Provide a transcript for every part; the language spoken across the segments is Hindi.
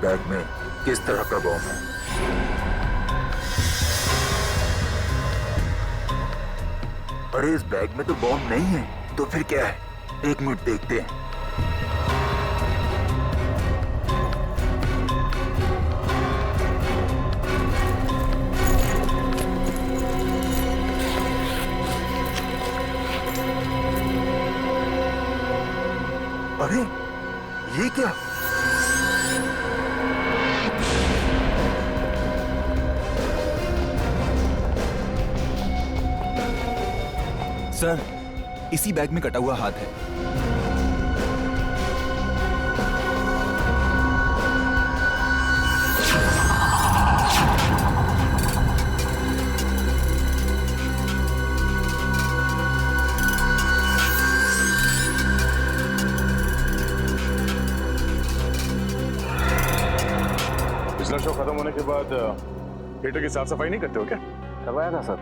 बैग में किस तरह का बॉम्ब है? अरे इस बैग में तो बॉम्ब नहीं है, तो फिर क्या है? एक मिनट देखते हैं। अरे ये क्या? सर, इसी बैग में कटा हुआ हाथ है। पिछला शो खत्म होने के बाद थिएटर की साफ सफाई नहीं करते हो क्या? करवाया था सर,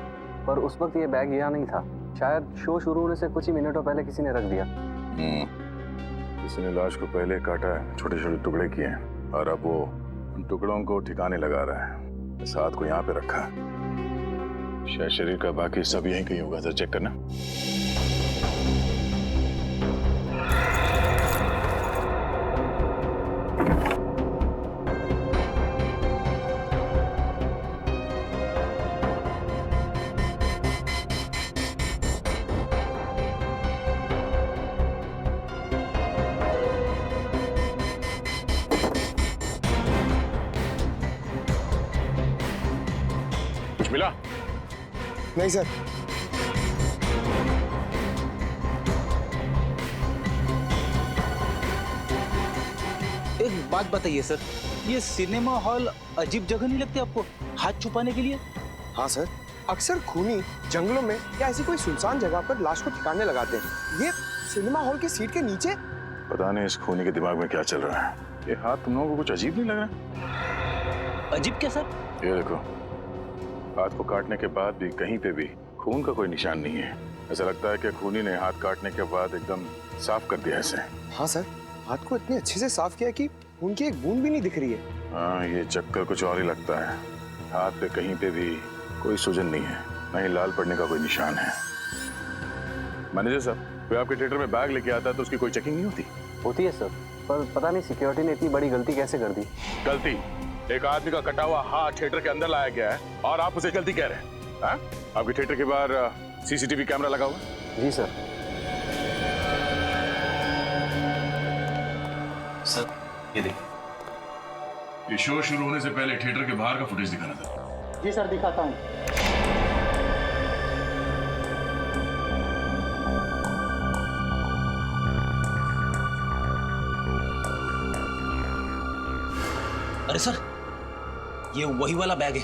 पर उस वक्त ये बैग यहाँ नहीं था। शायद शो शुरू होने से कुछ ही मिनटों पहले किसी ने रख दिया। किसी ने लाश को पहले काटा है, छोटे छोटे टुकड़े किए हैं और अब वो उन टुकड़ों को ठिकाने लगा रहा है। इस हाथ को यहाँ पे रखा है। शायद शरीर का बाकी हिस्सा भी यहीं कहीं होगा। जरा चेक करना। मिला? नहीं सर। एक बात बताइए सर, ये सिनेमा हॉल अजीब जगह नहीं लगती आपको हाथ छुपाने के लिए? हाँ सर, अक्सर खूनी जंगलों में या ऐसी कोई सुनसान जगह पर लाश को ठिकाने लगाते हैं। ये सिनेमा हॉल की सीट के नीचे। पता नहीं इस खूनी के दिमाग में क्या चल रहा है। ये हाथ तुम लोगों को कुछ अजीब नहीं लग रहा? अजीब क्या सर? ये देखो, हाथ को काटने के बाद भी कहीं पे भी खून का कोई निशान नहीं है। ऐसा लगता है कि खूनी ने हाथ काटने के बाद एकदम साफ कर दिया इसे। हाँ सर, हाथ को इतने अच्छे से साफ किया कि खून की एक बूंद भी नहीं दिख रही है। हाँ, ये चक्कर कुछ और ही लगता है। हाथ पे कहीं पे भी कोई सूजन नहीं है, न ही लाल पड़ने का कोई निशान है। मैनेजर साहब, कोई आपके थिएटर में बैग लेके आता है तो उसकी कोई चेकिंग नहीं होती? होती है सर, पर पता नहीं सिक्योरिटी ने इतनी बड़ी गलती कैसे कर दी। गलती? एक आदमी का कटा हुआ हाथ थिएटर के अंदर लाया गया है और आप उसे गलती कह रहे हैं? हाँ? आपके थिएटर के बाहर सीसीटीवी कैमरा लगा हुआ? जी सर। सर ये देखिए। ये शो शुरू होने से पहले थिएटर के बाहर का फुटेज दिखाना था। जी सर, दिखाता हूँ। अरे सर, ये वही वाला बैग है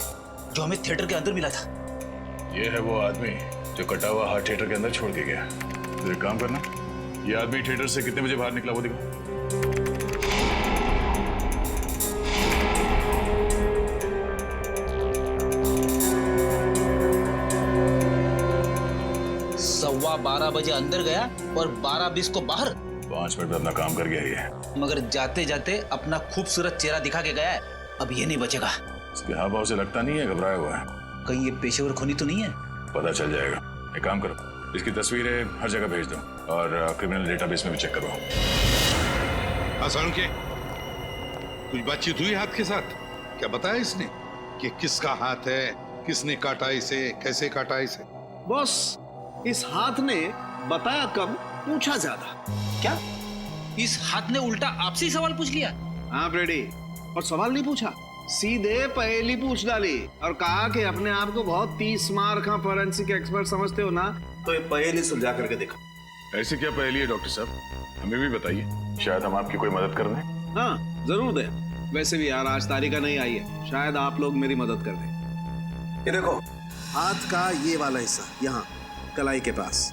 जो हमें थिएटर के अंदर मिला था। ये है वो आदमी जो कटा हुआ हाथ थिएटर के अंदर छोड़ के गया। तो एक काम करना, ये आदमी थिएटर से कितने बजे बाहर निकला वो दिखाओ। 12:15 बजे अंदर गया और 12:20 को बाहर। 5 मिनट में अपना काम कर गया ये। मगर जाते जाते अपना खूबसूरत चेहरा दिखा के गया है। अब ये नहीं बचेगा। इसके हाव भाव से लगता नहीं है घबराया हुआ है। कहीं ये पेशेवर खूनी तो नहीं है? पता चल जाएगा। एक काम करो, इसकी तस्वीरें हर जगह भेज दो और क्रिमिनल डेटाबेस में भी चेक करवाओ। आसान के कुछ बातचीत हुई हाथ के साथ? क्या बताया इसने कि किसका हाथ है, किसने काटा इसे, कैसे काटा इसे? बॉस, इस हाथ ने बताया कम, पूछा ज्यादा। क्या इस हाथ ने उल्टा आपसे ही सवाल पूछ लिया? हाँ ब्रेडी, और सवाल नहीं पूछा, सीधे पहेली पूछ डाली और कहा कि अपने आप को बहुत 30 मार का फोरेंसिक एक्सपर्ट समझते हो ना, तो ये पहेली सुलझा करके दिखा। ऐसी क्या पहेली है डॉक्टर साहब, हमें भी बताइए, शायद हम आपकी कोई मदद कर दें। हाँ जरूर दे। वैसे भी यार आज तारीखा नहीं आई है, शायद आप लोग मेरी मदद कर दें। ये देखो, हाथ का ये वाला हिस्सा यहाँ कलाई के पास।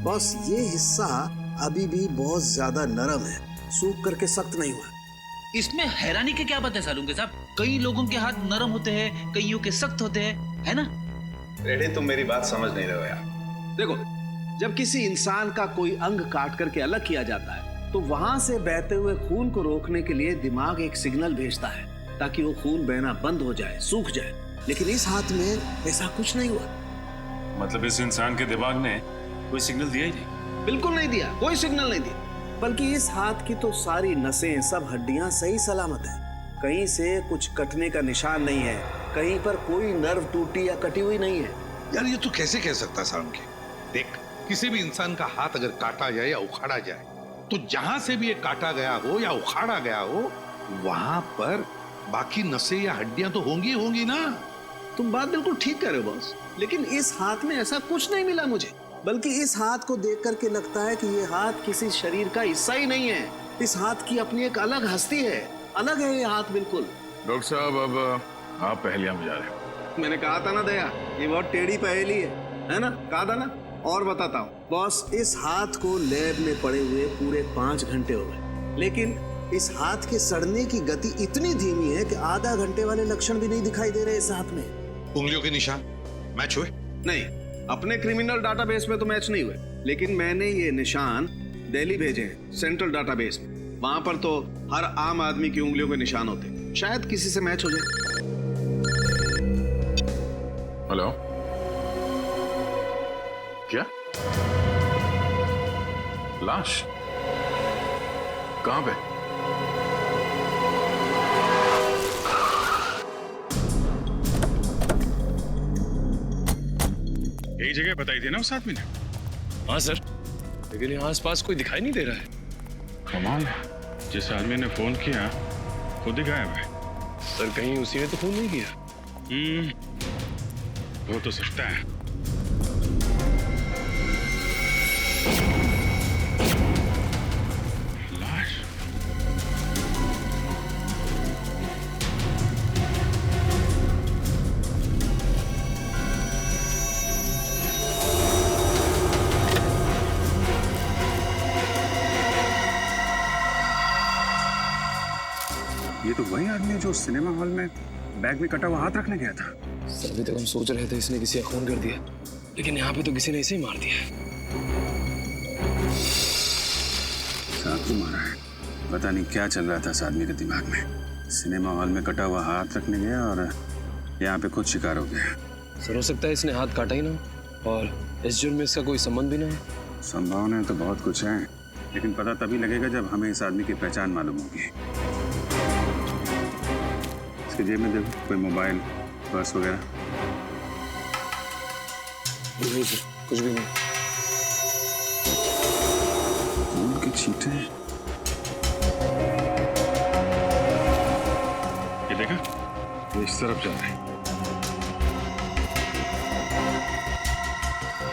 बस ये हिस्सा अभी भी बहुत ज्यादा नरम है, सूख करके सख्त नहीं हुआ। इसमें हैरानी की क्या बात है सालुंके साहब? कई लोगों के हाथ नरम होते हैं, कईयों के सख्त होते हैं, है ना? रेडी, तुम मेरी बात समझ नहीं रहे हो यार। देखो, जब किसी इंसान का कोई अंग काट करके अलग किया जाता है तो वहां से बहते हुए खून को रोकने के लिए दिमाग एक सिग्नल भेजता है ताकि वो खून बहना बंद हो जाए, सूख जाए। लेकिन इस हाथ में ऐसा कुछ नहीं हुआ। मतलब इस इंसान के दिमाग ने कोई सिग्नल दिया ही नहीं? बिल्कुल नहीं दिया, कोई सिग्नल नहीं दिया। बल्कि इस हाथ की तो सारी नसें, सब हड्डियां सही सलामत है। कहीं से कुछ कटने का निशान नहीं है, कहीं पर कोई नर्व टूटी या कटी हुई नहीं है। यार ये तू कैसे कह सकता सालुंखे? देख, किसी भी इंसान का हाथ अगर काटा जाए या उखाड़ा जाए तो जहां से भी ये काटा गया हो या उखाड़ा गया हो वहां पर बाकी नसें या हड्डियां तो होंगी होंगी ना। तुम बात बिल्कुल ठीक कर रहे हो बॉस, लेकिन इस हाथ में ऐसा कुछ नहीं मिला मुझे। बल्कि इस हाथ को देख करके लगता है कि ये हाथ किसी शरीर का हिस्सा ही नहीं है। इस हाथ की अपनी एक अलग हस्ती है, अलग है ये हाथ बिल्कुल। डॉक्टर साहब, अब आप पहेलियां बुझा रहे हो। मैंने कहा था ना दया, ये बहुत टेढ़ी पहेली है ना? कहा था ना। और बताता हूँ बॉस, इस हाथ को लैब में पड़े हुए पूरे 5 घंटे हो गए, लेकिन इस हाथ के सड़ने की गति इतनी धीमी है कि आधा घंटे वाले लक्षण भी नहीं दिखाई दे रहे इस हाथ में। उंगलियों के निशान मैच हुए? नहीं, अपने क्रिमिनल डाटाबेस में तो मैच नहीं हुए, लेकिन मैंने ये निशान दिल्ली भेजे हैं सेंट्रल डाटाबेस में। वहां पर तो हर आम आदमी की उंगलियों के निशान होते हैं, शायद किसी से मैच हो जाए। हेलो, क्या लाश कहां पे? यही जगह बताई थी ना उस आदमी ने? हाँ सर, लेकिन यहाँ आसपास कोई दिखाई नहीं दे रहा है। कमाल है, जिस आदमी ने फोन किया खुद ही गायब है। सर कहीं उसी ने तो फोन नहीं किया? हो तो सकता है। लाश? ये तो वही आदमी है जो सिनेमा हॉल में बैग में कटा हुआ हाथ रखने गया था। सर अभी तक हम सोच रहे थे इसने किसी का खून कर दिया, लेकिन यहाँ पे तो किसी ने इसे ही मार दिया। चाकू मारा है। पता नहीं क्या चल रहा था इस आदमी के दिमाग में। सिनेमा हॉल में कटा हुआ हाथ रखने गया और यहाँ पे खुद शिकार हो गया। सर हो सकता है इसने हाथ काटा ही ना और इस जुर्म में इसका कोई संबंध भी ना है। संभावनाएं तो बहुत कुछ है, लेकिन पता तभी लगेगा जब हमें इस आदमी की पहचान मालूम होगी। इसके जेब में देखो, कोई मोबाइल, पर्स वगैरह? नहीं सर, कुछ भी नहीं। खून के छींटे। ये देखा, ये इस तरफ जा रहा है।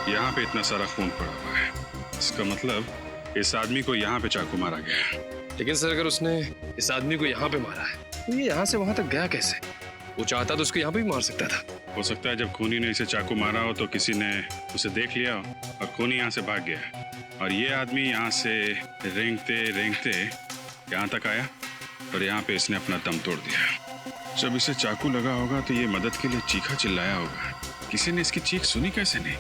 यहाँ पे इतना सारा खून पड़ा हुआ है, इसका मतलब इस आदमी को यहाँ पे चाकू मारा गया है। लेकिन सर अगर उसने इस आदमी को यहाँ पे मारा है तो ये यहाँ से वहां तक गया कैसे? वो चाहता तो उसको यहाँ पे भी मार सकता था। हो सकता है जब खूनी ने इसे चाकू मारा हो तो किसी ने उसे देख लिया हो और खूनी यहाँ से भाग गया और ये आदमी यहाँ से रेंगते रेंगते यहाँ तक आया और यहाँ पे इसने अपना दम तोड़ दिया। जब इसे चाकू लगा होगा तो ये मदद के लिए चीखा चिल्लाया होगा। किसी ने इसकी चीख सुनी कैसे नहीं?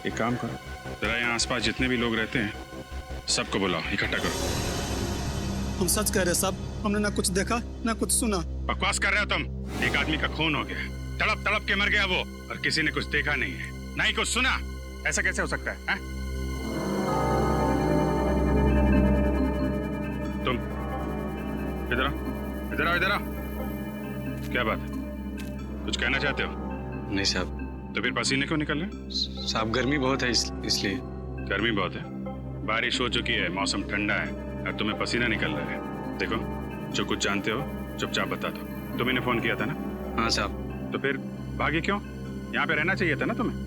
एक काम करो, जरा यहाँ आसपास जितने भी लोग रहते हैं सबको बुलाओ, इकट्ठा करो। हम सच कह रहे साहब, हमने ना कुछ देखा ना कुछ सुना। बकवास कर रहे हो तुम। एक आदमी का खून हो गया, तड़प तड़प के मर गया वो, और किसी ने कुछ देखा नहीं है, ना ही कुछ सुना। ऐसा कैसे हो सकता है? तुम इधर आओ, इधर आओ, इधर आओ। क्या बात है, कुछ कहना चाहते हो? नहीं साहब। तो फिर पसीने क्यों निकल रहे? साहब गर्मी बहुत है इसलिए। गर्मी बहुत है? बारिश हो चुकी है, मौसम ठंडा है और तुम्हें पसीना निकल रहा है। देखो, जो कुछ जानते हो चुपचाप बता दो। तुम्हें फोन किया था ना? हाँ साहब। तो फिर भागे क्यों? यहाँ पे रहना चाहिए था ना तुम्हें।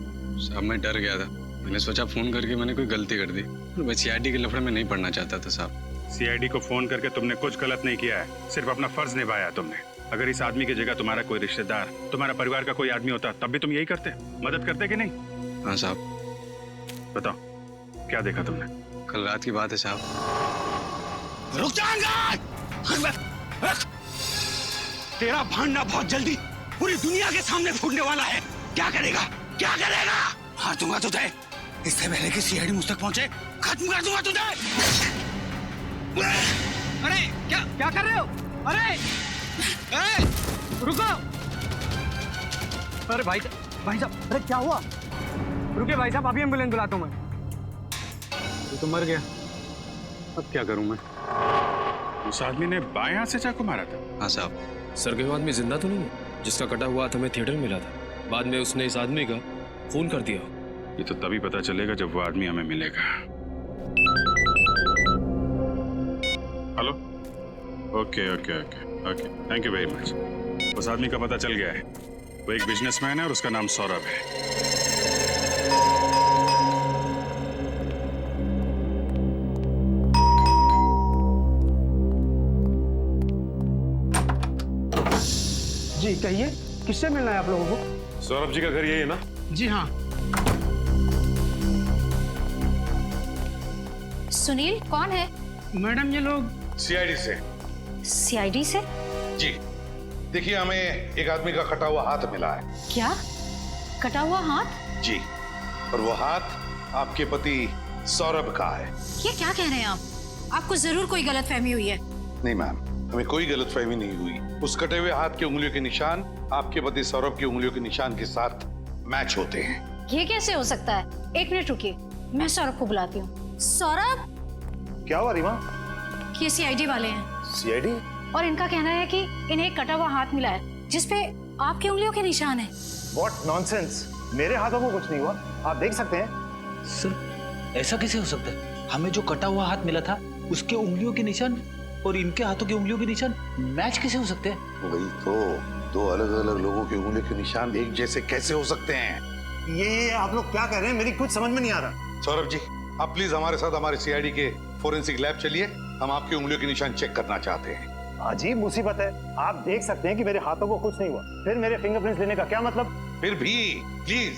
साहब मैं डर गया था, मैंने सोचा फोन करके मैंने कोई गलती कर दी। मैं सीआईडी के लफड़े में नहीं पड़ना चाहता था साहब। सीआईडी को फोन करके तुमने कुछ गलत नहीं किया है, सिर्फ अपना फर्ज निभाया तुमने। अगर इस आदमी की जगह तुम्हारा कोई रिश्तेदार, तुम्हारा परिवार का कोई आदमी होता तब भी तुम यही करते, मदद करते कि नहीं? हाँ साहब। बताओ क्या देखा तुमने? कल रात की बात है साहब। रुक जाएंगे। तेरा भांडा बहुत जल्दी पूरी दुनिया के सामने फूटने वाला है। क्या करेगा, क्या करेगा? मार दूंगा तुझे, इससे पहले कि सीआईडी मुझ तक पहुंचे खत्म कर दूंगा तुझे। अरे क्या कर रहे हो? अरे रुको! अरे भाई साहब, अरे क्या हुआ? रुके भाई साहब, अभी एम्बुलेंस बुलाता हूँ मैं। वो तो मर गया, अब क्या करूं मैं? उस आदमी ने बाएं हाथ से चाकू मारा था। हाँ साहब। सर के आदमी जिंदा तो नहीं है जिसका कटा हुआ हाथ हमें थिएटर में मिला था? बाद में उसने इस आदमी का खून कर दिया। ये तो तभी पता चलेगा जब वो आदमी हमें मिलेगा। Hello, okay okay okay okay, thank you very much. उस आदमी का पता चल गया है, वो एक बिजनेसमैन है और उसका नाम सौरभ है। जी कहिए, किससे मिलना है आप लोगों को? सौरभ जी का घर यही है ना? जी हाँ। सुनील कौन है? मैडम ये लोग सीआईडी से। सीआईडी से? जी देखिए, हमें एक आदमी का कटा हुआ हाथ मिला है। क्या? कटा हुआ हाथ? जी, और वो हाथ आपके पति सौरभ का है। ये क्या कह रहे हैं आप? आपको जरूर कोई गलतफहमी हुई है। नहीं मैम, हमें कोई गलतफहमी नहीं हुई। उस कटे हुए हाथ की उंगलियों के निशान आपके पति सौरभ की उंगलियों के निशान के साथ मैच होते हैं। ये कैसे हो सकता है? एक मिनट रुकिए, मैं सौरभ को बुलाती हूँ। सौरभ! क्या हुआ रीमा? ये सीआईडी वाले हैं। सीआईडी? और इनका कहना है कि इन्हें एक कटा हुआ हाथ मिला है जिसपे आपकी उंगलियों के निशान है। What nonsense! मेरे हाथों को कुछ नहीं हुआ, आप देख सकते हैं। सर ऐसा कैसे हो सकता है? हमें जो कटा हुआ हाथ मिला था उसके उंगलियों के निशान और इनके हाथों की उंगलियों के निशान मैच कैसे हो सकते हैं? वही तो, दो अलग अलग लोगों की उंगलियों के निशान एक जैसे कैसे हो सकते हैं? ये आप लोग क्या कह रहे हैं? मेरी कुछ समझ में नहीं आ रहा। सौरभ जी, आप प्लीज हमारे साथ हमारे सीआईडी के फोरेंसिक लैब चलिए, हम आपकी उंगलियों के निशान चेक करना चाहते हैं। अजीब मुसीबत है, आप देख सकते हैं कि मेरे हाथों को कुछ नहीं हुआ, फिर मेरे फिंगरप्रिंट्स लेने का क्या मतलब? फिर भी प्लीज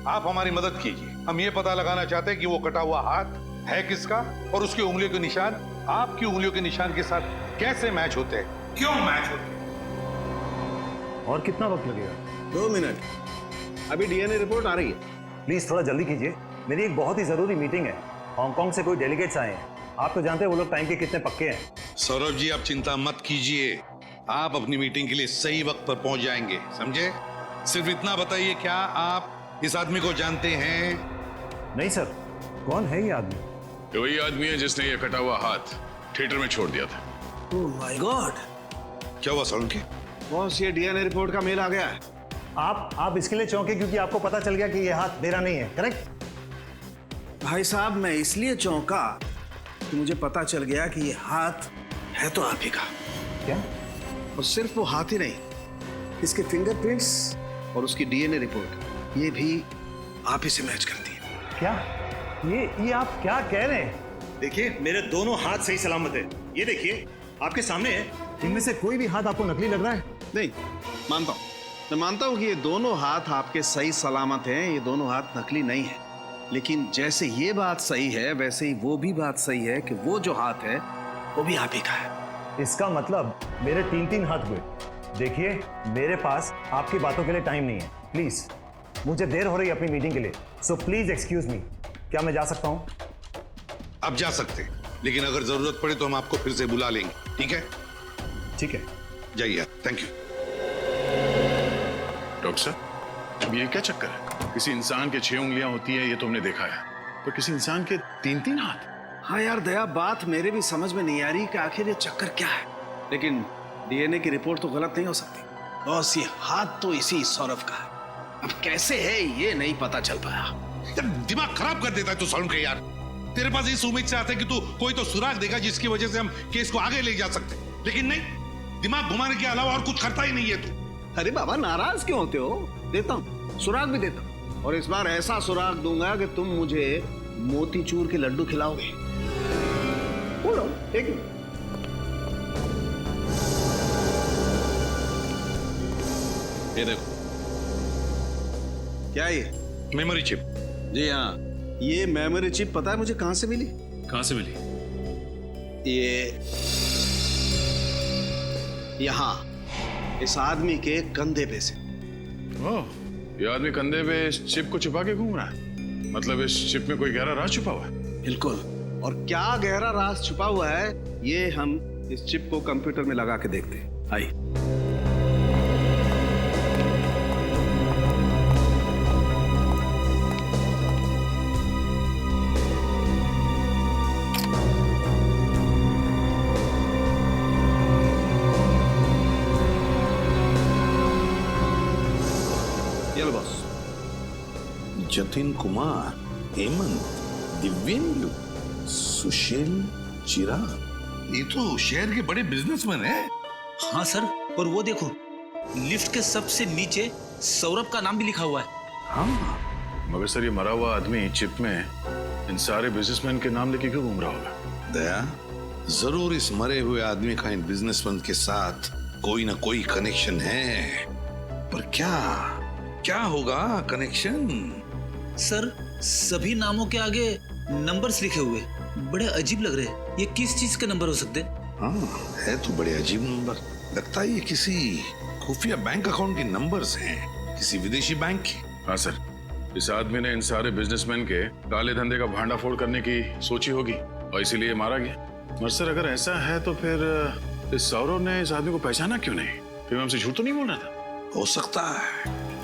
आप हमारी मदद कीजिए, हम ये पता लगाना चाहते हैं कि वो कटा हुआ हाथ है किसका और उसकी उंगलियों के निशान आपकी उंगलियों के निशान के साथ कैसे मैच होते हैं, क्यों मैच होते हैं। और कितना वक्त लगेगा? 2 मिनट, अभी डीएनए रिपोर्ट आ रही है। प्लीज थोड़ा जल्दी कीजिए, मेरी एक बहुत ही जरूरी मीटिंग है। हांगकांग से कोई डेलीगेट्स आए हैं, आप तो जानते हैं वो लोग टाइम के कितने पक्के हैं। सौरभ जी, आप चिंता मत कीजिए, आप अपनी मीटिंग के लिए सही वक्त पर पहुंच जाएंगे, समझे? सिर्फ इतना बताइए, क्या आप इस आदमी को जानते हैं? नहीं सर, कौन है ये आदमी? ये वही आदमी है जिसने ये कटा हुआ हाथ थिएटर में छोड़ दिया था। Oh my God! क्या हुआ सौरभ की? बॉस, ये डीएनए रिपोर्ट का मेल आ गया है। आप इसके लिए चौंके क्योंकि आपको पता चल गया कि ये हाथ मेरा नहीं है, करेक्ट? भाई साहब, मैं इसलिए चौंका कि मुझे पता चल गया कि ये हाथ है तो आप ही का। क्या? और सिर्फ वो हाथ ही नहीं, इसके फिंगरप्रिंट्स और उसकी डीएनए रिपोर्ट, ये भी आप ही से मैच करती है। क्या? ये आप क्या कह रहे हैं? देखिए, मेरे दोनों हाथ सही सलामत है, ये देखिए आपके सामने है। इनमें से कोई भी हाथ आपको नकली लग रहा है? नहीं, मानता हूं, मैं मानता हूं कि ये दोनों हाथ आपके सही सलामत हैं, ये दोनों हाथ नकली नहीं है। लेकिन जैसे ये बात सही है, वैसे ही वो भी बात सही है कि वो जो हाथ है वो भी आप ही का है। इसका मतलब मेरे 3 हाथ हुए। देखिए, मेरे पास आपकी बातों के लिए टाइम नहीं है, प्लीज। मुझे देर हो रही है अपनी मीटिंग के लिए, सो प्लीज एक्सक्यूज मी। क्या मैं जा सकता हूँ? आप जा सकते हैं, लेकिन अगर जरूरत पड़े तो हम आपको फिर से बुला लेंगे, ठीक है? ठीक है, जाइए, थैंक यू। डॉक्टर साहब, ये क्या चक्कर है? किसी इंसान के 6 उंगलियां होती है, ये तुमने देखा है, तो किसी इंसान के 3 हाथ? हाँ यार दया, बात मेरे भी समझ में नहीं आ रही कि आखिर ये चक्कर क्या है। लेकिन डीएनए की रिपोर्ट तो गलत नहीं हो सकती। बॉस, ये हाथ तो इसी सौरभ का है। अब कैसे है ये नहीं पता चल पाया। दिमाग खराब कर देता है तू सौरभ के यार। तेरे पास इस उम्मीद से आते कि तू कोई तो सुराग देगा जिसकी वजह से हम केस को आगे ले जा सकते, लेकिन नहीं, दिमाग घुमाने के अलावा और कुछ करता ही नहीं है तू। अरे बाबा, नाराज क्यों होते हो? देता हूँ, सुराग भी देता हूँ, और इस बार ऐसा सुराग दूंगा कि तुम मुझे मोतीचूर के लड्डू खिलाओगे। बोलो, एक मिनट। ये देखो, क्या ये? Memory chip. जी हाँ, ये मेमोरी चिप पता है मुझे कहां से मिली? कहां से मिली? ये यहाँ इस आदमी के कंधे पे से। ओह, ये आदमी कंधे पे इस चिप को छुपा के घूम रहा है। मतलब इस चिप में कोई गहरा राज छुपा हुआ है। बिल्कुल, और क्या गहरा राज छुपा हुआ है ये हम इस चिप को कंप्यूटर में लगा के देखते हैं। आइए। ये लो बॉस। जतिन कुमार, हेमंत, दिव्येंदु, सुशील, चिराग, ये तो शहर के बड़े बिजनेसमैन हैं। हाँ सर, और वो देखो लिफ्ट के सबसे नीचे सौरभ का नाम भी लिखा हुआ है। हाँ, मगर सर ये मरा हुआ आदमी चिप में इन सारे बिजनेसमैन के नाम लेके क्यों घूम रहा होगा? दया, जरूर इस मरे हुए आदमी का इन बिजनेसमैन के साथ कोई ना कोई कनेक्शन है, पर क्या होगा कनेक्शन? सर, सभी नामों के आगे नंबर्स लिखे हुए, बड़े अजीब लग रहे हैं। ये किस चीज के नंबर हो सकते हैं? हाँ, है तो बड़े अजीब नंबर। लगता है ये किसी खुफिया बैंक अकाउंट के नंबर्स हैं, किसी विदेशी बैंक के। हाँ सर, इस आदमी ने इन सारे बिजनेसमैन के काले धंधे का भांडाफोड़ करने की सोची होगी और इसीलिए मारा गया। और सर अगर ऐसा है तो फिर इस सौरभ ने इस आदमी को पहचाना क्यों नहीं? फिर हमसे झूठ तो नहीं बोल रहा था?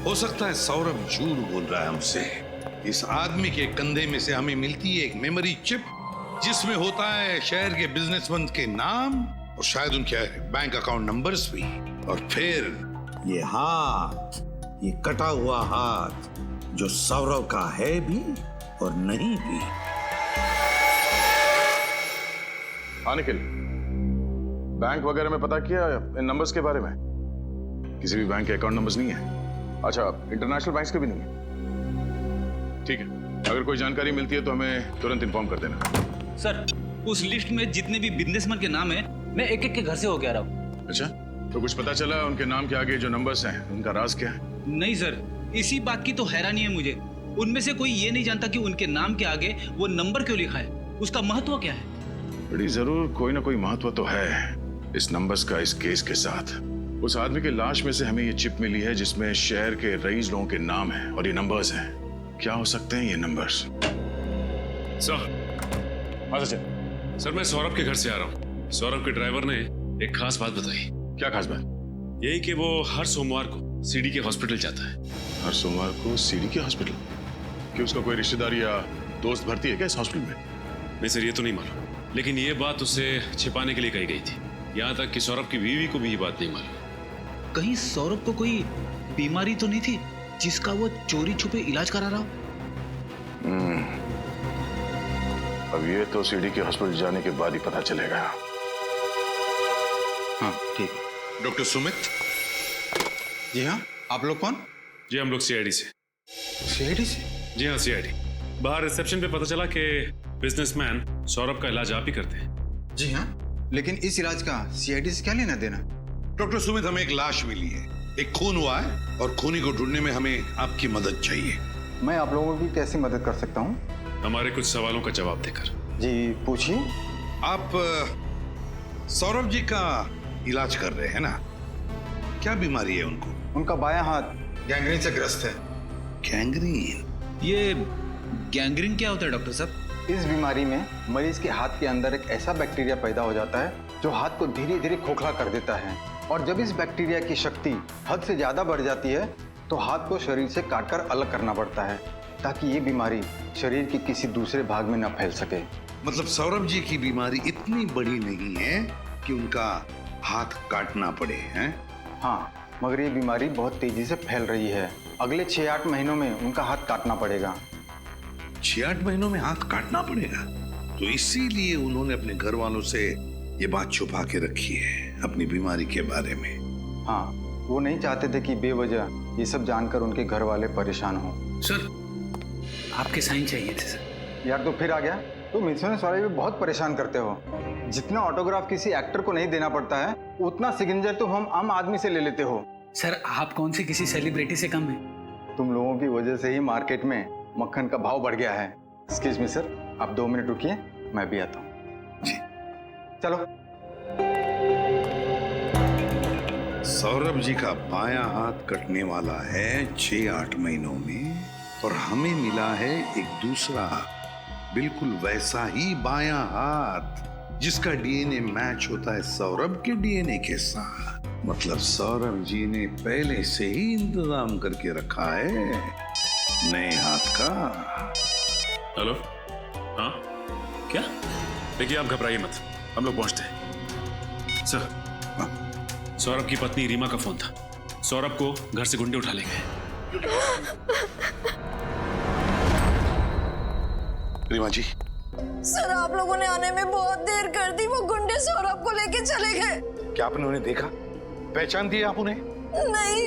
हो सकता है सौरभ झूठ बोल रहा है हमसे। इस आदमी के कंधे में से हमें मिलती है एक मेमोरी चिप जिसमें होता है शहर के बिजनेसमैन के नाम और शायद उनके बैंक अकाउंट नंबर्स भी। और फिर ये हाथ, ये कटा हुआ हाथ जो सौरभ का है भी और नहीं भी। हाँ निखिल, बैंक वगैरह में पता किया इन नंबर्स के बारे में? किसी भी बैंक के अकाउंट नंबर्स नहीं है। अच्छा, इंटरनेशनल बैंक्स के भी नहीं है? ठीक है, अगर कोई जानकारी मिलती है तो हमें तुरंत इन्फॉर्म कर देना। सर, उस लिस्ट में जितने भी बिजनेसमैन के नाम है, मैं एक एक के घर से होके आ रहा हूँ। अच्छा, तो कुछ पता चला उनके नाम के आगे जो नंबर्स हैं उनका राज क्या है? नहीं सर, इसी बात की तो हैरानी है मुझे। उनमें से कोई ये नहीं जानता कि उनके नाम के आगे वो नंबर क्यों लिखा है, उसका महत्व क्या है। बड़ी जरूर कोई ना कोई महत्व तो है इस नंबर्स का इस केस के साथ। उस आदमी की लाश में से हमें ये चिप मिली है जिसमें शहर के रईस लोगों के नाम हैं और ये नंबर्स हैं। क्या हो सकते हैं ये नंबर्स? सर, सर मैं सौरभ के घर से आ रहा हूँ। सौरभ के ड्राइवर ने एक खास बात बताई। क्या खास बात? यही कि वो हर सोमवार को सीडी के हॉस्पिटल जाता है। हर सोमवार को सीडी के हॉस्पिटल? कि उसका कोई रिश्तेदार या दोस्त भर्ती है क्या इस हॉस्पिटल में? नहीं सर, ये तो नहीं मालूम, लेकिन ये बात उसे छिपाने के लिए कही गई थी। यहाँ तक कि सौरभ की बीवी को भी ये बात नहीं मालूम। कहीं सौरभ को कोई बीमारी तो नहीं थी जिसका वो चोरी छुपे इलाज करा रहा हो? अब ये तो सीडी के हॉस्पिटल जाने के बाद ही पता चलेगा। हाँ ठीक। डॉक्टर सुमित? जी हाँ, आप लोग कौन? जी हम लोग सीआईडी से। सीआईडी से? जी हाँ सीआईडी। बाहर रिसेप्शन पे पता चला कि बिजनेसमैन सौरभ का इलाज आप ही करते हैं। जी हाँ, लेकिन इस इलाज का सीआईडी से क्या लेना देना? डॉक्टर सुमित, हमें एक लाश मिली है, एक खून हुआ है और खूनी को ढूंढने में हमें आपकी मदद चाहिए। मैं आप लोगों की कैसे मदद कर सकता हूँ? हमारे कुछ सवालों का जवाब देकर। जी पूछिए। आप सौरभ जी का इलाज कर रहे हैं ना? क्या बीमारी है उनको? उनका बायां हाथ गैंग्रीन से ग्रस्त है। गैंग्रीन? ये गैंग्रीन क्या होता है डॉक्टर साहब? इस बीमारी में मरीज के हाथ के अंदर एक ऐसा बैक्टीरिया पैदा हो जाता है जो हाथ को धीरे धीरे खोखला कर देता है, और जब इस बैक्टीरिया की शक्ति हद से ज्यादा बढ़ जाती है तो हाथ को शरीर से काटकर अलग करना पड़ता है ताकि ये बीमारी शरीर के किसी दूसरे भाग में न फैल सके। मतलब सौरभ जी की बीमारी इतनी बड़ी नहीं है कि उनका हाथ काटना पड़े, हैं? हाँ, मगर ये बीमारी बहुत तेजी से फैल रही है। अगले 6-8 महीनों में उनका हाथ काटना पड़ेगा। 6-8 महीनों में हाथ काटना पड़ेगा? तो इसीलिए उन्होंने अपने घर वालों से ये बात छुपा के रखी है अपनी बीमारी के बारे में। हाँ, वो नहीं चाहते थे कि बेवजह ये सब जानकर उनके घर वाले परेशान हो। सर, आपके साइन चाहिए थे सर। यार तो फिर आ गया। तुम इंश्योरेंस वाले भी बहुत परेशान करते हो। जितना ऑटोग्राफ किसी एक्टर को नहीं देना पड़ता है उतना सिग्नेचर तो हम आम आदमी से ले लेते हो। सर, आप कौन से किसी सेलिब्रिटी से कम है? तुम लोगों की वजह से ही मार्केट में मक्खन का भाव बढ़ गया है। एक्सक्यूज मी सर, आप 2 मिनट रुकिए, मैं भी आता हूँ। जी चलो। सौरभ जी का बायां हाथ कटने वाला है 6-8 महीनों में, और हमें मिला है एक दूसरा बिल्कुल वैसा ही बायां हाथ जिसका डीएनए मैच होता है सौरभ के डीएनए के साथ। मतलब सौरभ जी ने पहले से ही इंतजाम करके रखा है नए हाथ का। हेलो, हाँ क्या? देखिए आप घबराइए मत, हम लोग पहुंचते हैं। सर, सौरभ की पत्नी रीमा का फोन था। सौरभ को घर से गुंडे उठा ले गए। रीमा जी, सर आप लोगों ने आने में बहुत देर कर दी। वो गुंडे सौरभ को लेके चले गए। क्या आपने उन्हें देखा, पहचान दिया आप उन्हें? नहीं,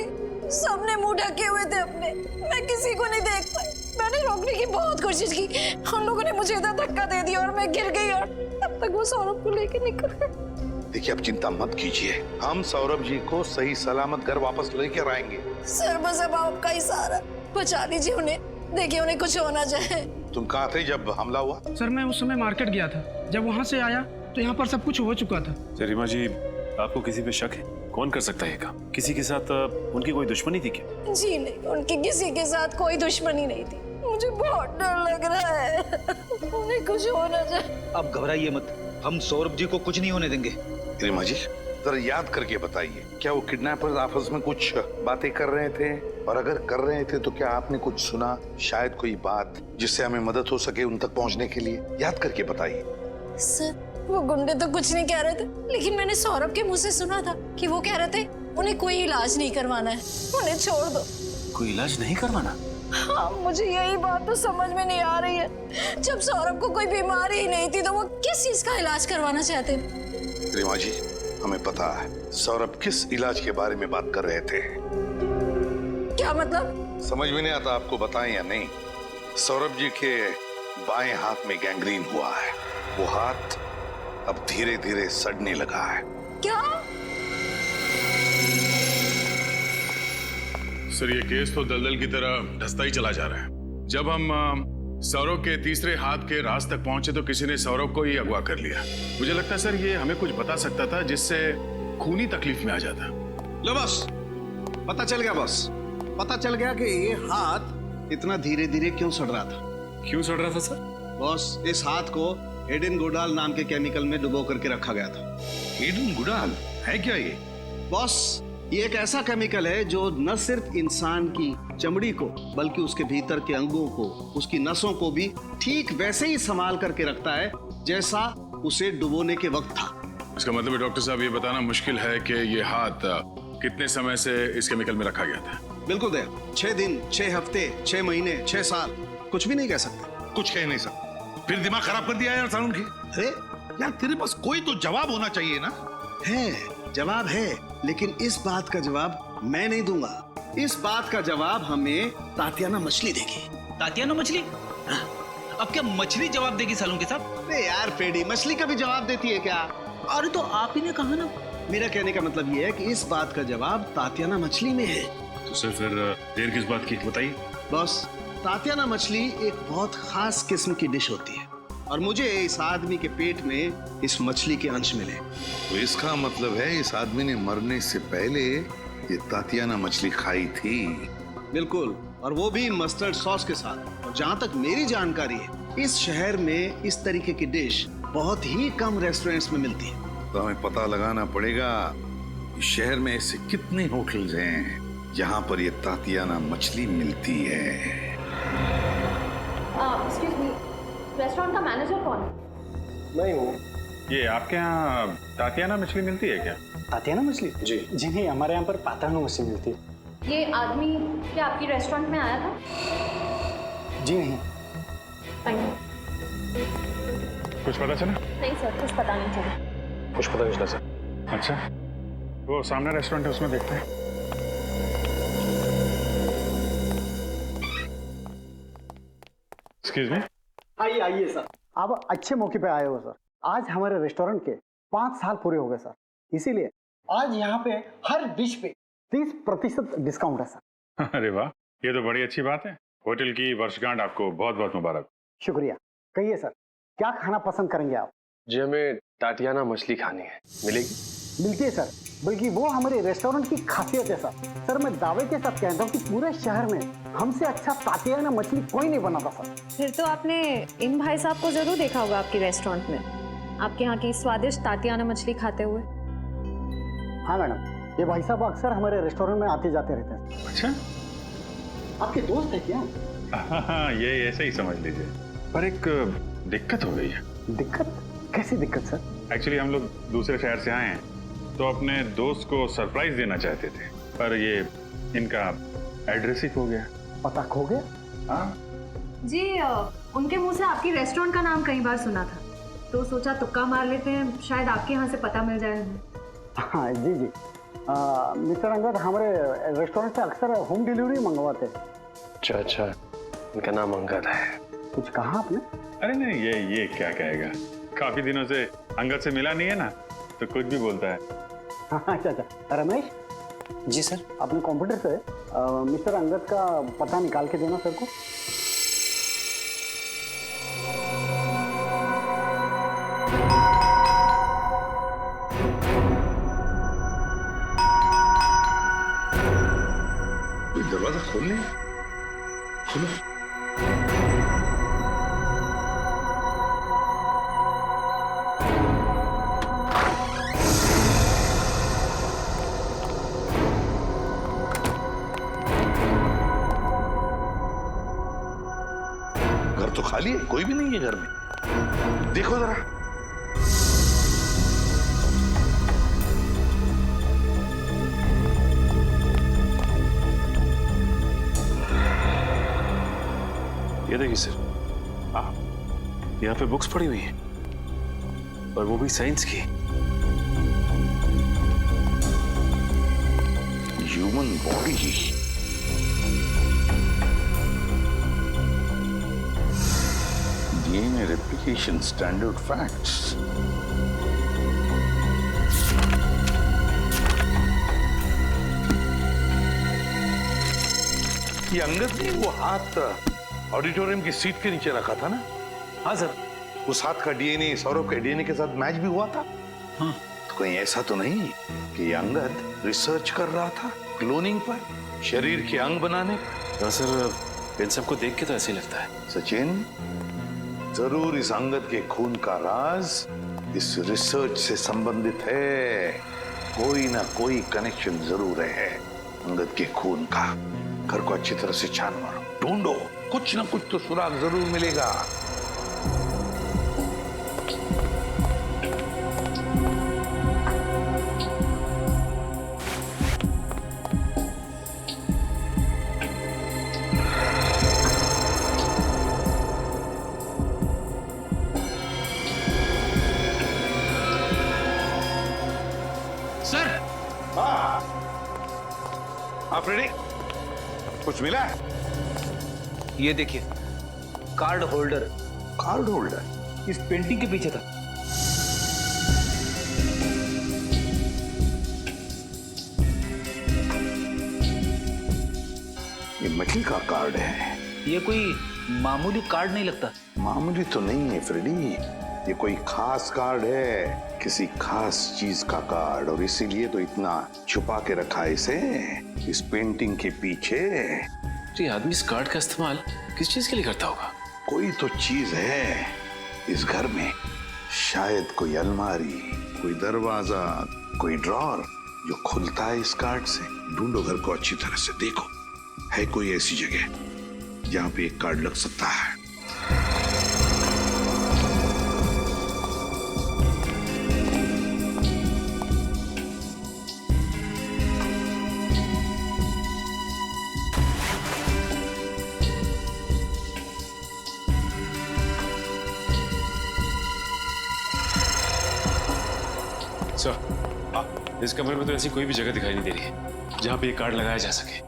सबने मुंह ढके हुए थे अपने, मैं किसी को नहीं देख पाई। मैंने रोकने की बहुत कोशिश की, उन लोगों ने मुझे इधर धक्का दे दिया और मैं गिर गई और तब तक वो सौरभ को लेके निकल गए। देखिए आप चिंता मत कीजिए, हम सौरभ जी को सही सलामत घर वापस लेकर आएंगे। सर बस अब आपका ही सहारा, बचा दीजिए उन्हें। देखिए उन्हें कुछ होना चाहे। तुम कहाँ थे जब हमला हुआ? सर मैं उस समय मार्केट गया था, जब वहाँ से आया तो यहाँ पर सब कुछ हो चुका था। रीमा जी, आपको किसी पे शक है? कौन कर सकता है ये काम? किसी के साथ उनकी कोई दुश्मनी थी क्या? जी नहीं, उनकी किसी के साथ कोई दुश्मनी नहीं थी। मुझे बहुत डर लग रहा है, उन्हें कुछ होना चाहिए। अब घबराइए मत, हम सौरभ जी को कुछ नहीं होने देंगे। रीमा जी जरा याद करके बताइए, क्या वो किडनैपर्स आपस में कुछ बातें कर रहे थे? और अगर कर रहे थे तो क्या आपने कुछ सुना, शायद कोई बात जिससे हमें मदद हो सके उन तक पहुंचने के लिए? याद करके बताइए। सर वो गुंडे तो कुछ नहीं कह रहे थे, लेकिन मैंने सौरभ के मुंह से सुना था कि वो कह रहे थे उन्हें कोई इलाज नहीं करवाना है, उन्हें छोड़ दो। कोई इलाज नहीं करवाना? हाँ, मुझे यही बात तो समझ में नहीं आ रही है। जब सौरभ को कोई बीमारी ही नहीं थी तो वो किस चीज का इलाज करवाना चाहते? रीमा जी हमें पता है सौरभ किस इलाज के बारे में बात कर रहे थे। क्या मतलब? समझ में नहीं आता आपको बताएं या नहीं। सौरभ जी के बाएं हाथ में गैंग्रीन हुआ है, वो हाथ अब धीरे धीरे सड़ने लगा है। क्या? सर ये केस तो दलदल की तरह धंसता ही चला जा रहा है। जब हम सौरभ के तीसरे हाथ के राज तक पहुंचे तो किसी ने सौरभ को ही अगवा कर लिया। मुझे लगता है सर ये हमें कुछ बता सकता था जिससे खूनी तकलीफ में आ जाता। लो बस, पता चल गया बस, पता चल गया कि ये हाथ इतना धीरे धीरे क्यों सड़ रहा था। क्यों सड़ रहा था सर? बॉस इस हाथ को एडेन गुडाल नाम के केमिकल में डुबो करके रखा गया था। एडेन गुडाल है क्या ये? बॉस ये एक ऐसा केमिकल है जो न सिर्फ इंसान की चमड़ी को बल्कि उसके भीतर के अंगों को, उसकी नसों को भी ठीक वैसे ही संभाल करके रखता है जैसा उसे डुबोने के वक्त था। इसका मतलब है डॉक्टर साहब ये बताना मुश्किल है कि ये हाथ कितने समय से इस केमिकल में रखा गया था? बिल्कुल दया, 6 दिन, 6 हफ्ते, 6 महीने, 6 साल, कुछ भी नहीं कह सकते। कुछ कह नहीं सकते। फिर दिमाग खराब कर दिया यार सारुण की। अरे यार तेरे पास कोई तो जवाब होना चाहिए ना। है, जवाब है, लेकिन इस बात का जवाब मैं नहीं दूंगा। इस बात का जवाब हमें तातियाना मछली देगी। तातियाना मछली? अब क्या मछली जवाब देगी सालून के साथ? अरे यार पेडी, मछली का भी जवाब देती है क्या? अरे तो आप ही ने कहा ना। मेरा कहने का मतलब ये है कि इस बात का जवाब तातियाना मछली में है। तो सर फिर देर किस बात की बताइए। बॉस तातियाना मछली एक बहुत खास किस्म की डिश होती है और मुझे इस आदमी के पेट में इस मछली के अंश मिले। तो इसका मतलब है इस आदमी ने मरने से पहले ये तातियाना मछली खाई थी। बिल्कुल, और वो भी मस्टर्ड सॉस के साथ। और जहाँ तक मेरी जानकारी है इस शहर में इस तरीके की डिश बहुत ही कम रेस्टोरेंट्स में मिलती है। तो हमें पता लगाना पड़ेगा शहर में ऐसे कितने होटल्स हैं जहाँ पर ये तातियाना मछली मिलती है। एक्सक्यूज मी, रेस्टोरेंट का मैनेजर कौन है? मैं हूँ। ये आपके यहाँ तातियाना मछली मिलती है क्या? तातियाना मछली? जी जी नहीं, हमारे यहाँ पर पातानो मछली मिलती है। ये आदमी क्या आपकी रेस्टोरेंट में आया था? जी नहीं। Thank you. कुछ पता चला? नहीं सर, कुछ पता नहीं चला। कुछ पता नहीं चला सर। अच्छा, वो सामने रेस्टोरेंट है उसमें देखते हैं। Excuse me. आइए आइए सर, आप अच्छे मौके पे आए हो सर। आज हमारे रेस्टोरेंट के 5 साल पूरे हो गए सर, इसीलिए आज यहाँ पे हर डिश पे 30% डिस्काउंट है सर। अरे वाह, ये तो बड़ी अच्छी बात है। होटल की वर्षगांठ आपको बहुत बहुत मुबारक। शुक्रिया। कहिए सर, क्या खाना पसंद करेंगे आप? जी हमें तातियाना मछली खानी है, मिलेगी? मिलती है सर, बल्कि वो हमारे रेस्टोरेंट की खासियत है सर। सर मैं दावे के साथ कहता हूँ कि पूरे शहर में हमसे अच्छा तातियाना मछली कोई नहीं बनाता सर। फिर तो आपने इन भाई साहब को जरूर देखा होगा आपके रेस्टोरेंट में। आपके यहाँ की स्वादिष्ट ताटियाना मछली खाते हुए। हाँ मैडम, ये भाई साहब अक्सर हमारे रेस्टोरेंट में आते जाते रहते हैं। अच्छा, आपके दोस्त है क्या? हाँ, ये ऐसे ही समझ लीजिए। पर एक दिक्कत हो गई है। दिक्कत? कैसी दिक्कत सर? एक्चुअली हम लोग दूसरे शहर से आए हैं, तो अपने दोस्त को सरप्राइज देना चाहते थे, पर ये इनका एड्रेस ही खो गया। पता खो गया? हाँ जी, उनके मुंह से आपकी रेस्टोरेंट का नाम कई बार सुना था, तो सोचा तुक्का मार लेते हैं, शायद आपके यहाँ से पता मिल जाए हमें। हाँ जी जी, मिस्टर अंगद हमारे रेस्टोरेंट से अक्सर होम डिलीवरी मंगवाते हैं। अच्छा, इनका नाम अंगद है। कुछ कहा आपने? अरे नहीं, ये क्या कहेगा, काफी दिनों से अंगद से मिला नहीं है ना, तो कुछ भी बोलता है। अच्छा, रमेश जी सर, अपने कंप्यूटर से मिस्टर अंगद का पता निकाल के देना सर को। दरवाजा खोल ले, खोलो। घर तो खाली है, कोई भी नहीं है घर में। देखो जरा। ये देखिए सर, यहाँ पे बुक्स पड़ी हुई हैं, और वो भी साइंस की। Human body, DNA replication standard facts. ये अंगद ने वो हाथ ऑडिटोरियम की सीट के नीचे रखा था ना? हाँ सर। उस हाथ का डीएनए सौरभ के डीएनए के साथ मैच भी हुआ था। हाँ। तो कहीं ऐसा तो नहीं कि ये अंगद रिसर्च कर रहा था क्लोनिंग पर, शरीर के अंग बनाने पर? हाँ सर, इन सबको देख के तो ऐसे ही लगता है। सचिन, जरूर इस अंगद के खून का राज इस रिसर्च से संबंधित है। कोई ना कोई कनेक्शन जरूर है अंगद के खून का। घर को अच्छी तरह से छान मारो, ढूंढो, कुछ ना कुछ तो सुराग जरूर मिलेगा। सर, आप रेडी? कुछ मिला? ये देखिए, कार्ड होल्डर। कार्ड होल्डर इस पेंटिंग के पीछे था। ये मछली का कार्ड है। ये कोई मामूली कार्ड नहीं लगता। मामूली तो नहीं है फ्रेडी, ये कोई खास कार्ड है, किसी खास चीज का कार्ड, और इसीलिए तो इतना छुपा के रखा है इसे इस पेंटिंग के पीछे। तो ये आदमी इस कार्ड का इस्तेमाल किस चीज के लिए करता होगा? कोई तो चीज है इस घर में, शायद कोई अलमारी, कोई दरवाजा, कोई ड्रॉर जो खुलता है इस कार्ड से। ढूंढो घर को अच्छी तरह से, देखो है कोई ऐसी जगह जहां पे एक कार्ड लग सकता है। इस कमरे में तो ऐसी कोई भी जगह दिखाई नहीं दे रही है जहां पे ये कार्ड लगाया जा सके।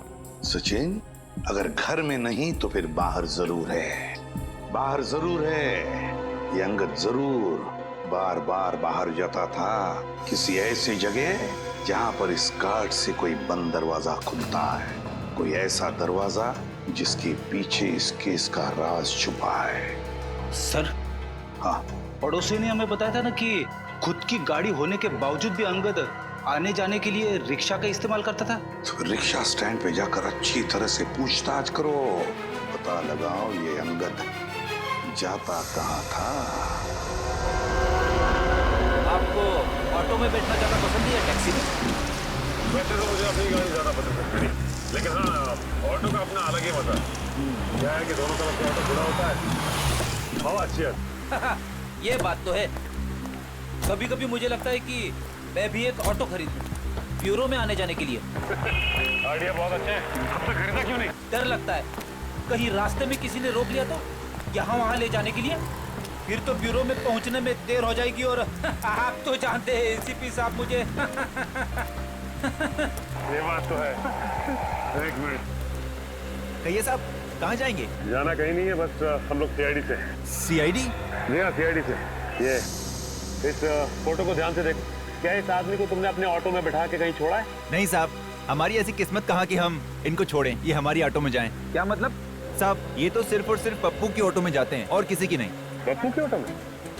सचिन, अगर घर में नहीं तो फिर बाहर जरूर है, बाहर जरूर है। ये अंगद जरूर बार बार बाहर जाता था, किसी ऐसी जगह जहां पर इस कार्ड से कोई बंद दरवाजा खुलता है, कोई ऐसा दरवाजा जिसके पीछे इस केस का राज छुपा है। सर, हाँ, पड़ोसी ने हमें बताया था ना कि खुद की गाड़ी होने के बावजूद भी अंगद आने जाने के लिए रिक्शा का इस्तेमाल करता था। तो रिक्शा स्टैंड पे जाकर अच्छी तरह से पूछताछ करो, पता लगाओ ये अंगद जाता कहाँ था। ऑटो में बैठना ज्यादा पसंद है या टैक्सी में? वैसे तो मुझे अपनी गाड़ी ज्यादा पसंद है, लेकिन हाँ ऑटो का अपना अलग ही मजा है। क्या है कि दोनों तरफ से ऑटो खुला होता है, हवा अच्छी है। ये बात तो है। कभी कभी मुझे लगता है कि मैं भी एक ऑटो खरीद लूं, ब्यूरो में आने जाने के लिए। आइडिया बहुत अच्छा है, अब तक खरीदा क्यों नहीं? डर लगता है कहीं रास्ते में किसी ने रोक लिया तो, यहाँ वहाँ ले जाने के लिए, फिर तो ब्यूरो में पहुँचने में देर हो जाएगी। और आप तो जानते हैं एसीपी साहब मुझे ये बात तो है। एक मिनट, कहिए साहब, कहाँ जाएंगे? जाना कहीं नहीं है, बस हम लोग सीआईडी से। सीआईडी? जी हाँ, सीआईडी से। ये इस फोटो को ध्यान से देख। क्या इस आदमी को तुमने अपने ऑटो में बैठा के कहीं छोड़ा है? नहीं साहब, हमारी ऐसी किस्मत कहाँ कि हम इनको छोड़ें, ये हमारी ऑटो में जाएं। क्या मतलब? साहब, ये तो सिर्फ और सिर्फ पप्पू की ऑटो में जाते हैं और किसी की नहीं। पप्पू की ऑटो में?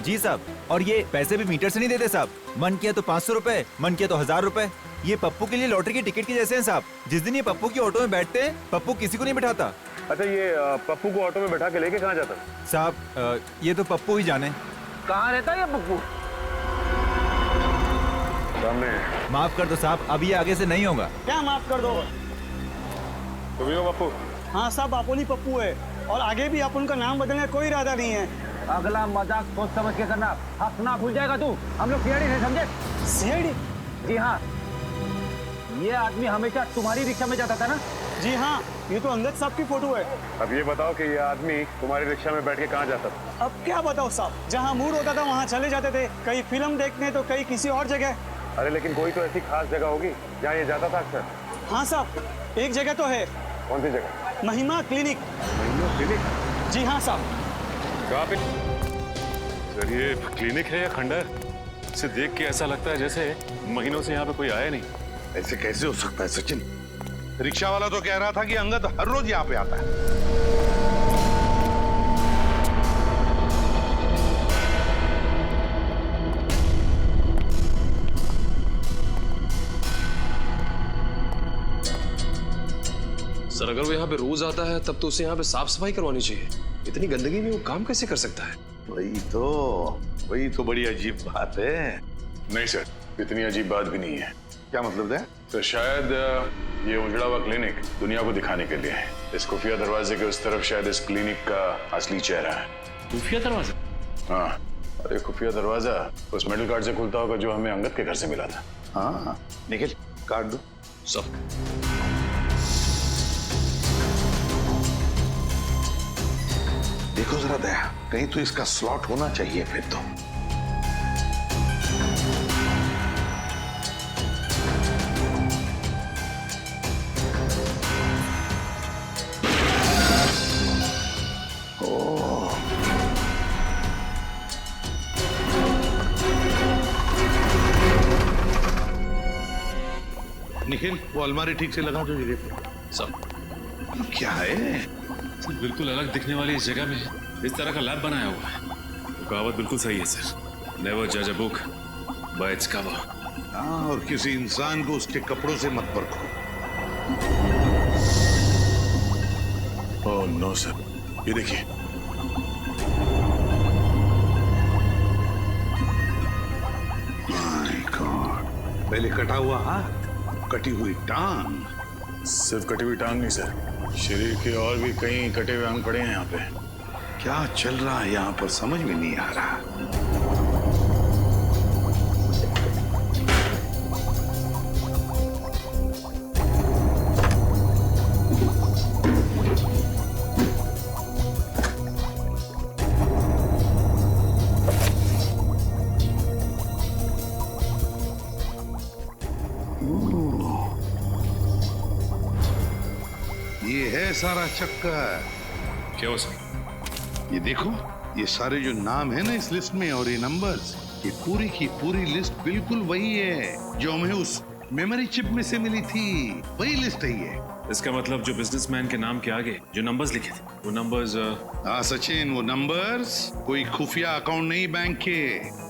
जी साहब, और ये पैसे भी मीटर से नहीं देते साहब। मन किया तो 500 रुपए, मन किया तो 1000 रुपए। ये पप्पू के लिए लॉटरी की टिकट के जैसे हैं साहब। जिस दिन ये पप्पू की ऑटो में बैठते हैं, पप्पू किसी को नहीं बैठाता। अच्छा, ये पप्पू को ऑटो में बैठा के लेके कहाँ जाता? साहब, ये तो पप्पू ही जाने। कहाँ रहता है ये पप्पू? सामने। माफ कर दो साहब, अब ये आगे से नहीं होगा। क्या माफ कर दो? तुम ही हो पप्पू? हाँ साहब, अपन ही पप्पू है, और आगे भी अपन का नाम बदलने का कोई इरादा नहीं है। अगला मजाक सोच समझ के करना, हंसना भूल जाएगा तू। हम लोग सीआईडी से, समझे? सीआईडी? जी हाँ, ये आदमी हमेशा तुम्हारी रिक्शा में जाता था ना? जी हाँ, ये तो अंगद साहब की फोटो है। अब ये बताओ कि ये आदमी तुम्हारी रिक्शा में बैठ के कहाँ जाता था? अब क्या बताओ साहब, जहाँ मूड होता था वहाँ चले जाते थे, कहीं फिल्म देखने तो कहीं किसी और जगह। अरे लेकिन कोई तो ऐसी खास जगह होगी जहाँ ये जाता था अक्सर। हाँ साहब, एक जगह तो है। कौन सी जगह? महिमा क्लिनिक। महिमा क्लिनिक? जी हाँ साहब। कहाँ पे? सर, ये क्लिनिक है या खंडर? इसे देख के ऐसा लगता है जैसे महीनों से यहाँ पे कोई आया नहीं। ऐसे कैसे हो सकता है सचिन? रिक्शा वाला तो कह रहा था कि अंगद हर रोज यहाँ पे आता है। सर, अगर वो यहाँ पे रोज आता है तब तो उसे यहाँ पे साफ सफाई करवानी चाहिए। इतनी गंदगी में वो काम कैसे कर सकता है? वही तो बड़ी अजीब बात है। नहीं सर, इतनी अजीब बात भी नहीं है। क्या मतलब है? तो शायद ये उजड़ा हुआ क्लिनिक दुनिया को दिखाने के लिए है। इस खुफिया दरवाजे के उस तरफ शायद इस क्लिनिक का असली चेहरा है। खुफिया दरवाजा? हाँ, अरे खुफिया दरवाजा उस मेटल कार्ड से खुलता होगा जो हमें अंगद के घर से मिला था। हाँ, निखिल कार्ड दो सब। देखो जरा दया, कहीं तो इसका स्लॉट होना चाहिए फिर तो। निखिल, वो अलमारी ठीक से लगा दो जगह पे। सब। क्या है? सर, बिल्कुल अलग दिखने वाली इस जगह में इस तरह का लैब बनाया हुआ है। वो कहावत बिल्कुल सही है सर, नेवर जज a book by its cover. हाँ, और किसी इंसान को उसके कपड़ों से मत परखो। ओह नो सर, ये देखिए। माय गॉड, पहले कटा हुआ हाथ, कटी हुई टांग। सिर्फ कटी हुई टांग नहीं सर, शरीर के और भी कई कटे हुए अंग पड़े हैं यहाँ पे। क्या चल रहा है यहाँ पर समझ में नहीं आ रहा। ये है सारा चक्कर। क्या हो सर? ये देखो, ये सारे जो नाम है ना इस लिस्ट में और ये नंबर्स, ये पूरी की पूरी लिस्ट बिल्कुल वही है जो हमें उस मेमोरी चिप में से मिली थी। वही लिस्ट है ये। इसका मतलब जो बिजनेसमैन के नाम के आगे जो नंबर्स लिखे थे वो नंबर्स। हाँ सचिन, वो नंबर्स कोई खुफिया अकाउंट नहीं बैंक के,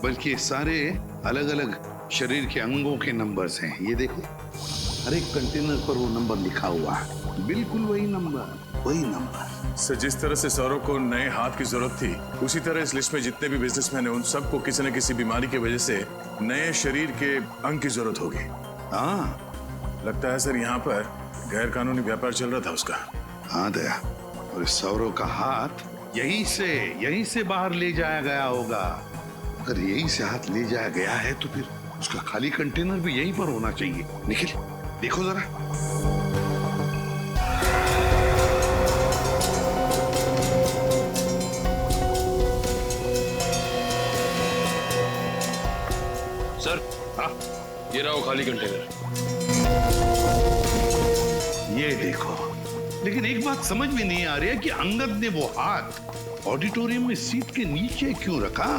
बल्कि सारे अलग अलग शरीर के अंगों के नंबर्स हैं। ये देखो, हर एक कंटेनर पर वो नंबर लिखा हुआ है, बिल्कुल वही नंबर। सर, जिस तरह से सौरव को नए हाथ की जरूरत थी, उसी तरह इस लिस्ट में जितने भी बिजनेसमैन हैं उन सबको किसी न किसी बीमारी की वजह से नए शरीर के अंग की जरूरत होगी। हाँ, लगता है सर यहाँ पर गैर कानूनी व्यापार चल रहा था उसका। हाँ दया, और इस सौरव का हाथ यहीं से बाहर ले जाया गया होगा। अगर यहीं से हाथ ले जाया गया है तो फिर उसका खाली कंटेनर भी यहीं पर होना चाहिए। निखिल, देखो जरा। सर, हाँ, ये रहा वो खाली कंटेनर। ये देखो, लेकिन एक बात समझ में नहीं आ रही है कि अंगद ने वो हाथ ऑडिटोरियम में सीट के नीचे क्यों रखा?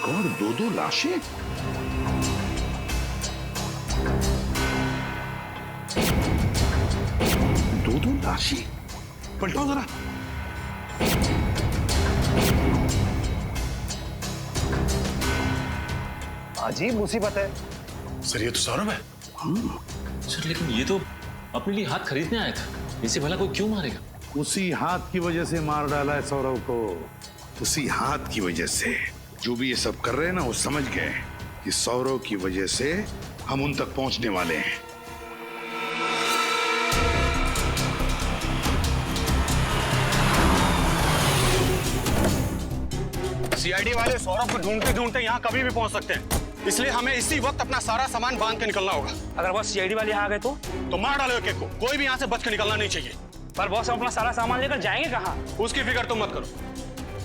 और दो लाशें। दो लाशें। पलटो जरा। अजीब मुसीबत है। सर, ये तो सौरभ है। सर, लेकिन ये तो अपने लिए हाथ खरीदने आया था, इसे भला कोई क्यों मारेगा? उसी हाथ की वजह से मार डाला है सौरव को। उसी हाथ की वजह से। जो भी ये सब कर रहे हैं ना, वो समझ गए कि सौरव की वजह से हम उन तक पहुंचने वाले हैं। सीआईडी वाले सौरभ को ढूंढते ढूंढते यहाँ कभी भी पहुंच सकते हैं, इसलिए हमें इसी वक्त अपना सारा सामान बांध के निकलना होगा। अगर बॉस सीआईडी वाले यहाँ आ गए तो मार डालो एक को। कोई भी यहाँ से बच के निकलना नहीं चाहिए। पर बॉस हम अपना सारा सामान लेकर जाएंगे कहाँ? उसकी फिक्र तुम मत करो।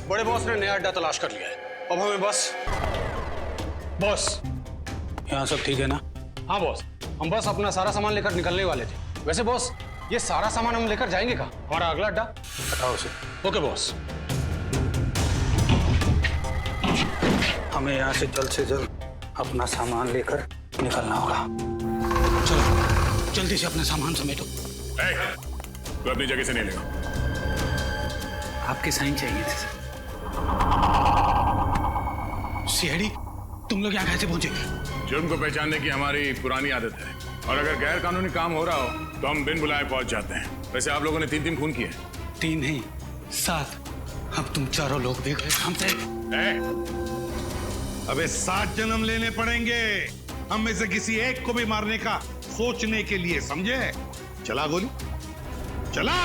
बड़े बॉस ने नया अड्डा तलाश कर लिया है। अब हमें बॉस यहाँ सब ठीक है ना? हाँ बॉस, हम बस अपना सारा सामान लेकर निकलने वाले थे। वैसे बॉस, ये सारा सामान हम लेकर जाएंगे कहाँ? हमारा अगला अड्डा हटाओ उसे। Okay boss. हमें यहाँ से जल्द अपना सामान लेकर निकलना होगा। चलो जल्दी से अपना सामान समेटो। तो अपनी जगह से नहीं लेगा। आपके साइन चाहिए थे। सीआईडी, तुम लोग यहाँ कैसे पहुंचे? जुर्म को पहचानने की हमारी पुरानी आदत है, और अगर गैर कानूनी काम हो रहा हो तो हम बिन बुलाए पहुंच जाते हैं। वैसे आप लोगों ने 3 खून किए। 3 नहीं, 7। अब तुम चारों लोग देख रहे हमसे। अबे 7 जन्म लेने पड़ेंगे हम में से किसी एक को भी मारने का सोचने के लिए, समझे? चला गोली, चला।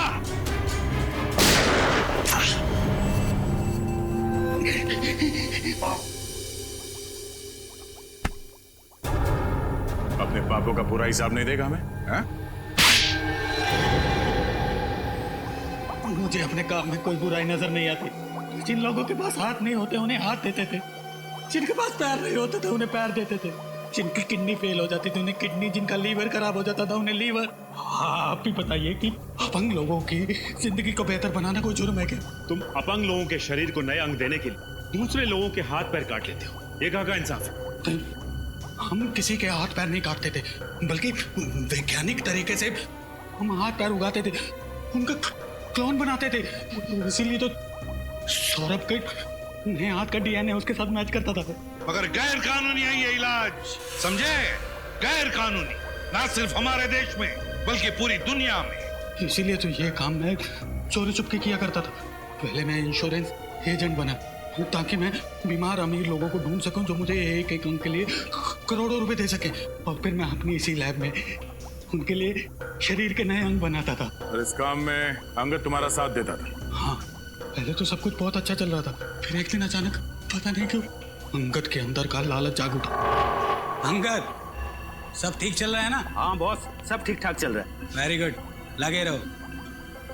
अपने पापों का पूरा हिसाब नहीं देगा हमें? हा? मुझे अपने काम में कोई बुराई नजर नहीं आती। जिन लोगों के पास हाथ नहीं होते उन्हें हाथ देते थे, जिनके पास पैर नहीं होते थे उन्हें पैर देते थे, जिनकी किडनी फेल हो जाती थी उन्हें किडनी, जिनका लीवर खराब हो जाता था उन्हें लीवर। आप भी बताइए कि अपंग लोगों की जिंदगी को बेहतर बनाना कोई जुर्म है क्या? तुम अपंग लोगों के शरीर को नए अंग देने के लिए दूसरे लोगों के हाथ पैर काट लेते हो, ये कहाँ का इंसाफ है? हम किसी के हाथ पैर नहीं काटते थे, बल्कि वैज्ञानिक तरीके से हम हाथ पैर उगाते थे, उनका क्लोन बनाते थे। इसीलिए तो सौरभ के नए हाथ का डीएनए उसके साथ मैच करता था। मगर गैर कानूनी है ये इलाज, समझे? गैर कानूनी, ना सिर्फ हमारे देश में बल्कि पूरी दुनिया में। इसीलिए तो ये काम मैं चोरी चुपके किया करता था। पहले मैं इंश्योरेंस एजेंट बना ताकि मैं बीमार अमीर लोगों को ढूंढ सकूं जो मुझे एक अंग के लिए करोड़ों रुपए दे सके, और फिर मैं अपनी इसी लैब में उनके लिए शरीर के नए अंग बनाता था। और इस काम में अंगद तुम्हारा साथ देता था? हाँ, पहले तो सब कुछ बहुत अच्छा चल रहा था, फिर एक दिन अचानक पता नहीं क्यों अंगद के अंदर का लालच जाग उठा। अंगद, सब ठीक चल रहा है ना? हाँ बॉस, सब ठीक ठाक चल रहा है। वेरी गुड, लगे रहो।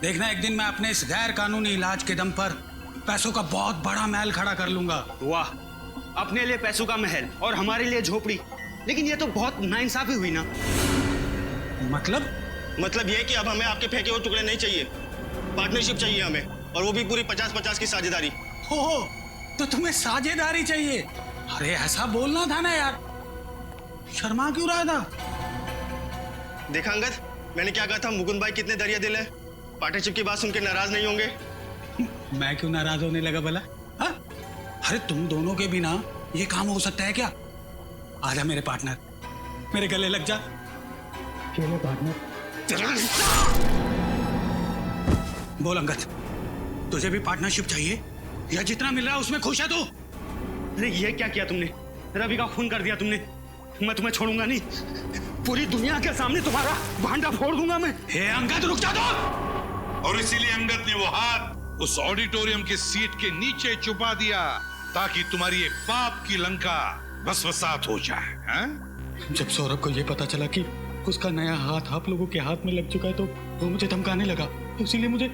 देखना एक दिन मैं अपने इस गैर कानूनी इलाज के दम पर पैसों का बहुत बड़ा महल खड़ा कर लूंगा। वाह, अपने लिए पैसों का महल और हमारे लिए झोपड़ी। लेकिन ये तो बहुत नाइंसाफी हुई ना। मतलब ये कि अब हमें आपके फेंके हुए टुकड़े नहीं चाहिए, पार्टनरशिप चाहिए हमें, और वो भी पूरी 50-50 की साझेदारी। हो, तो तुम्हें साझेदारी चाहिए? अरे ऐसा बोलना था ना यार, शर्मा क्यों रहा था? देखा अंगद, मैंने क्या कहा था? मुकुंद भाई कितने दरिया दिल है। पार्टनरशिप की बात सुन के नाराज नहीं होंगे? मैं क्यों नाराज होने लगा भला? हाँ? अरे तुम दोनों के बिना ये काम हो सकता है क्या? आजा मेरे पार्टनर, मेरे गले लग जा। केले पार्टनर। बोल अंगद, तुझे भी पार्टनरशिप चाहिए या जितना मिल रहा है उसमें खुश है तू? अरे ये क्या किया तुमने? रवि का खून कर दिया तुमने। मैं तुम्हें छोड़ूंगा नहीं, पूरी दुनिया के सामने तुम्हारा भांडा फोड़ दूंगा मैं। हे अंगद रुक जा तो। और इसीलिए अंगद ने वो हाथ उस ऑडिटोरियम की सीट के नीचे छुपा दिया ताकि तुम्हारी ये पाप की लंका भस्मसात हो जाए। हैं? जब सौरभ को ये पता चला कि उसका नया हाथ आप लोगों के हाथ में लग चुका है तो वो मुझे धमकाने लगा, इसीलिए मुझे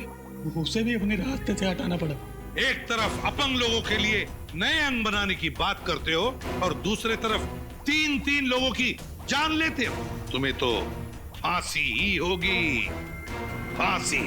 उसे भी अपने रास्ते से हटाना पड़ा। एक तरफ अपंग लोगों के लिए नए अंग बनाने की बात करते हो और दूसरे तरफ 3-3 लोगों की जान लेते हो। तुम्हें तो फांसी ही होगी, फांसी।